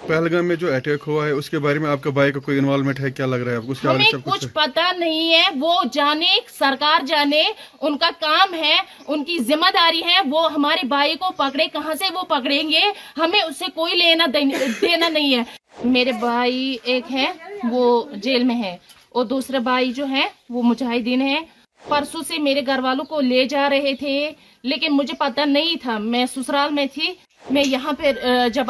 पहलगाम में जो अटैक हुआ है उसके बारे में आपका भाई का कोई इन्वॉल्वमेंट है, क्या लग रहा है आपको? उसके हमें कुछ पता नहीं है, वो जाने, सरकार जाने, उनका काम है, उनकी जिम्मेदारी है, वो हमारे भाई को पकड़े, कहाँ से वो पकड़ेंगे, हमें उससे कोई लेना देना नहीं है। मेरे भाई एक है वो जेल में है और दूसरा भाई जो है वो मुजाहिदीन है। परसों से मेरे घर वालों को ले जा रहे थे, लेकिन मुझे पता नहीं था, मैं ससुराल में थी। मैं यहाँ पे जब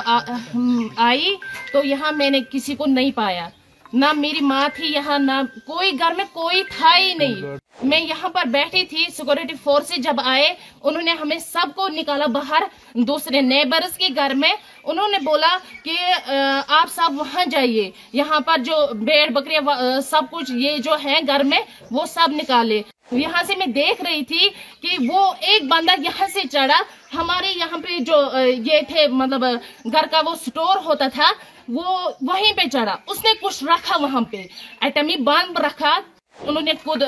आई तो यहाँ मैंने किसी को नहीं पाया, ना मेरी माँ थी यहाँ, ना कोई घर में कोई था ही नहीं। मैं यहाँ पर बैठी थी, सिक्योरिटी फोर्स से जब आए उन्होंने हमें सबको निकाला बाहर, दूसरे नेबर्स के घर में। उन्होंने बोला कि आप सब वहाँ जाइए, यहाँ पर जो भेड़ बकरियां सब कुछ ये जो है घर में वो सब निकाले। यहाँ से मैं देख रही थी कि वो एक बंदा यहाँ से चढ़ा, हमारे यहाँ पे जो ये थे मतलब घर का वो स्टोर होता था वो वहीं पे चढ़ा, उसने कुछ रखा वहां पे, एटमी बम रखा। उन्होंने खुद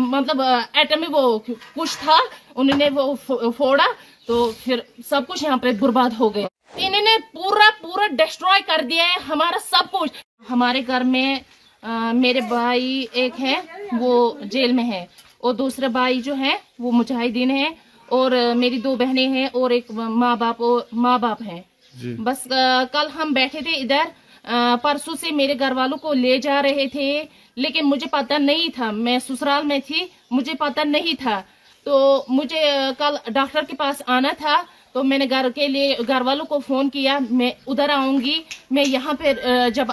मतलब एटमी वो कुछ था, उन्होंने वो फोड़ा तो फिर सब कुछ यहाँ पे बर्बाद हो गया। इन्होंने पूरा डिस्ट्रॉय कर दिया है हमारा सब कुछ। हमारे घर में मेरे भाई एक है वो जेल में है और दूसरा भाई जो है वो मुजाहिदीन है और मेरी 2 बहनें हैं और एक माँ बाप हैं। बस कल हम बैठे थे इधर, परसों से मेरे घर वालों को ले जा रहे थे, लेकिन मुझे पता नहीं था, मैं ससुराल में थी, मुझे पता नहीं था। तो मुझे कल डॉक्टर के पास आना था, तो मैंने घर वालों को फोन किया, मैं उधर आऊंगी। मैं यहाँ पे जब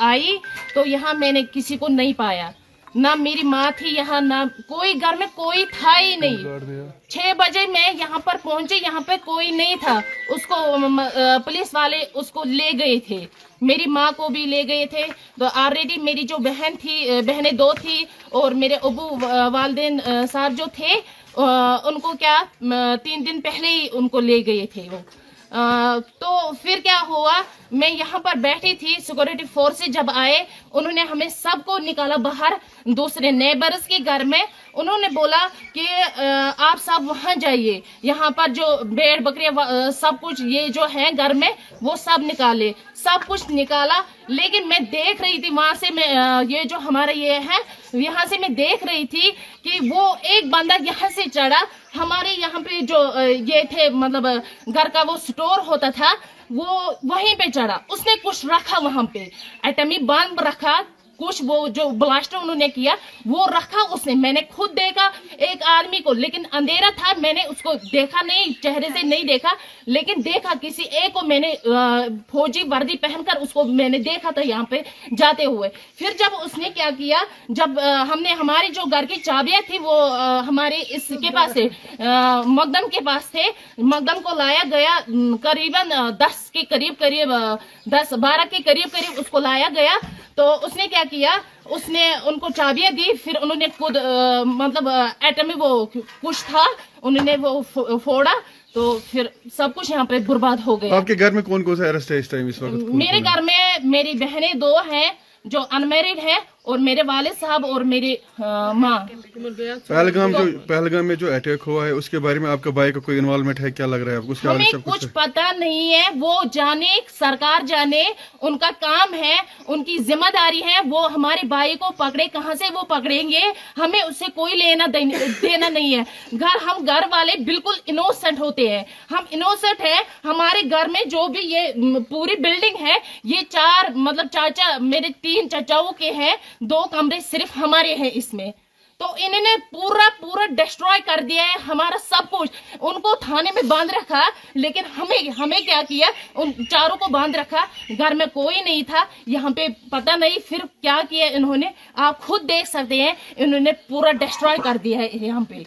आई तो यहाँ मैंने किसी को नहीं पाया, ना मेरी माँ थी यहाँ, ना कोई घर में कोई था ही नहीं। 6 बजे मैं यहाँ पर पहुंची, यहाँ पे कोई नहीं था। उसको पुलिस वाले उसको ले गए थे, मेरी माँ को भी ले गए थे। तो ऑलरेडी मेरी जो बहनें 2 थी और मेरे अबू वालिदैन साहब जो थे उनको क्या 3 दिन पहले ही उनको ले गए थे वो। तो फिर क्या हुआ, मैं यहाँ पर बैठी थी, सिक्योरिटी फोर्स से जब आए उन्होंने हमें सबको निकाला बाहर, दूसरे नेबर्स के घर में। उन्होंने बोला कि आप सब वहाँ जाइए, यहाँ पर जो भेड़ बकरियां सब कुछ ये जो है घर में वो सब निकाले, सब कुछ निकाला। लेकिन मैं देख रही थी वहां से, मैं ये जो हमारा ये है यहाँ से मैं देख रही थी कि वो एक बंदा यहाँ से चढ़ा, हमारे यहाँ पे जो ये थे मतलब घर का वो स्टोर होता था वो वहीं पे चढ़ा, उसने कुछ रखा वहां पे, एटमी बम रखा, कुछ वो जो ब्लास्टर उन्होंने किया वो रखा उसने। मैंने खुद देखा एक आदमी को, लेकिन अंधेरा था, मैंने उसको देखा नहीं, चेहरे से नहीं देखा, लेकिन देखा किसी एक को मैंने फौजी वर्दी पहनकर उसको मैंने देखा था यहाँ पे जाते हुए। फिर जब उसने क्या किया, जब हमने हमारी जो घर की चाबियां थी वो हमारे इसके पास थे, मकदम के पास थे, मकदम को लाया गया, करीबन 10 के करीब 10-12 के करीब उसको लाया गया। तो उसने क्या किया, उसने उनको चाबियां दी, फिर उन्होंने खुद मतलब एटमी वो कुछ था, उन्होंने वो फोड़ा तो फिर सब कुछ यहाँ पे बर्बाद हो गया। आपके घर में कौन कौन सा अरेस्ट है इस टाइम, इस वक्त? मेरे घर में मेरी बहनें 2 हैं जो अनमैरिड है और मेरे वालिद साहब और मेरी माँ। पहलगाम में जो अटैक हुआ है उसके बारे में आपका भाई का कोई इन्वॉल्वमेंट है, क्या लग रहा है आपको? हमें कुछ पता नहीं है, वो जाने, सरकार जाने, उनका काम है, उनकी जिम्मेदारी है, वो हमारे भाई को पकड़े, कहाँ से वो पकड़ेंगे, हमें उससे कोई लेना देना नहीं है। हम घर वाले बिल्कुल इनोसेंट होते हैं, हम इनोसेंट है। हमारे घर में जो भी ये पूरी बिल्डिंग है, ये 4 मतलब चाचा मेरे 3 चाचाओं के हैं, 2 कमरे सिर्फ हमारे हैं इसमें। तो इन्होंने पूरा डिस्ट्रॉय कर दिया है हमारा सब कुछ। उनको थाने में बांध रखा, लेकिन हमें क्या किया, उन 4 को बांध रखा, घर में कोई नहीं था, यहाँ पे पता नहीं फिर क्या किया इन्होंने, आप खुद देख सकते हैं, इन्होंने पूरा डिस्ट्रॉय कर दिया है यहाँ पे।